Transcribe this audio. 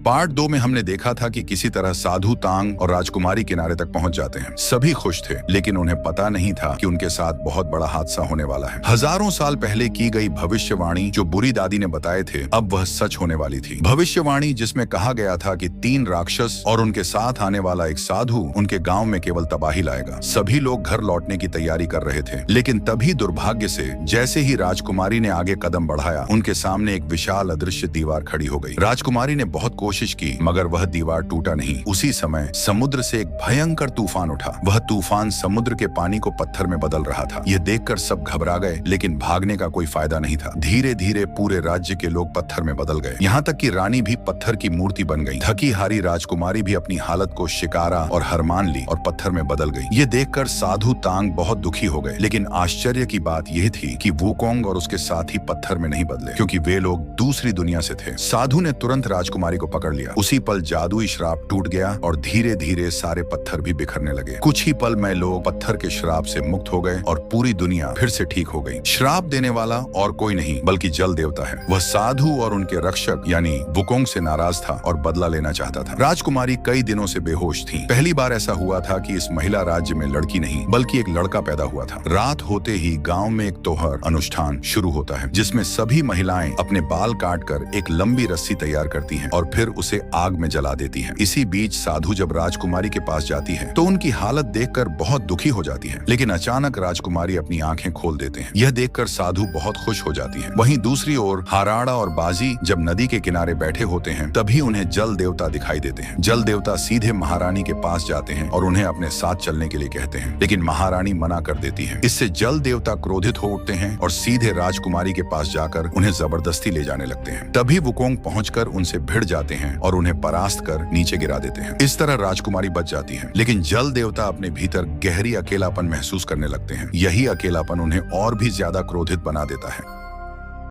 Part 2 में हमने देखा था कि किसी तरह साधु तांग और राजकुमारी किनारे तक पहुंच जाते हैं। सभी खुश थे, लेकिन उन्हें पता नहीं था कि उनके साथ बहुत बड़ा हादसा होने वाला है। हजारों साल पहले की गई भविष्यवाणी जो बुरी दादी ने बताए थे, अब वह सच होने वाली थी। भविष्यवाणी जिसमें कहा गया था कि 3 राक्षस और उनके साथ आने वाला एक साधु उनके गांव में केवल तबाही लाएगा। सभी लोग घर लौटने की तैयारी कर रहे थे, लेकिन तभी दुर्भाग्य से जैसे ही राजकुमारी ने आगे कदम बढ़ाया, उनके सामने एक विशाल अदृश्य दीवार खड़ी हो गई। राजकुमारी ने बहुत कोशिश की, मगर वह दीवार टूटा नहीं। उसी समय समुद्र से एक भयंकर तूफान उठा। वह तूफान समुद्र के पानी को पत्थर में बदल रहा था। यह देखकर सब घबरा गए, लेकिन भागने का कोई फायदा नहीं था। धीरे धीरे पूरे राज्य के लोग पत्थर में बदल गए, यहाँ तक कि रानी भी पत्थर की मूर्ति बन गई। थकी हारी राजकुमारी भी अपनी हालत को शिकारा और हार मान ली और पत्थर में बदल गई। ये देखकर साधु तांग बहुत दुखी हो गए, लेकिन आश्चर्य की बात यह थी कि वुकोंग और उसके साथी पत्थर में नहीं बदले, क्योंकि वे लोग दूसरी दुनिया से थे। साधु ने तुरंत राजकुमारी को पकड़ लिया। उसी पल जादुई श्राप टूट गया और धीरे धीरे सारे पत्थर भी बिखरने लगे। कुछ ही पल में लोग पत्थर के श्राप से मुक्त हो गए और पूरी दुनिया फिर से ठीक हो गई। श्राप देने वाला और कोई नहीं बल्कि जल देवता है। वह साधु और उनके रक्षक यानी वुकोंग से नाराज था और बदला लेना चाहता था। राजकुमारी कई दिनों से बेहोश थी। पहली बार ऐसा हुआ था कि इस महिला राज्य में लड़की नहीं बल्कि एक लड़का पैदा हुआ था। रात होते ही गांव में एक त्योहार अनुष्ठान शुरू होता है, जिसमें सभी महिलाएं अपने बाल काटकर एक लंबी रस्सी तैयार करती हैं और फिर उसे आग में जला देती हैं। इसी बीच साधु जब राजकुमारी के पास जाती है तो उनकी हालत देखकर बहुत दुखी हो जाती है, लेकिन अचानक राजकुमारी अपनी आंखें खोल देते हैं। यह देखकर साधु बहुत खुश हो जाती है। वहीं दूसरी ओर हाराड़ा और बाजी जब नदी के किनारे बैठे होते हैं, तभी उन्हें जल देवता दिखाई देते हैं। जल देवता सीधे महारानी के पास जाते हैं और उन्हें अपने साथ चलने के लिए कहते हैं, लेकिन महारानी मना कर देती है। इससे जल देवता क्रोधित हो उठते हैं और सीधे राजकुमारी के पास जाकर उन्हें जबरदस्ती ले जाने लगते हैं। तभी वुकोंग पहुंचकर उनसे भिड़ जाते हैं और उन्हें परास्त कर नीचे गिरा देते हैं। इस तरह राजकुमारी बच जाती है, लेकिन जल देवता अपने भीतर गहरी अकेलापन महसूस करने लगते हैं। यही अकेलापन उन्हें और भी ज्यादा क्रोधित बना देता है।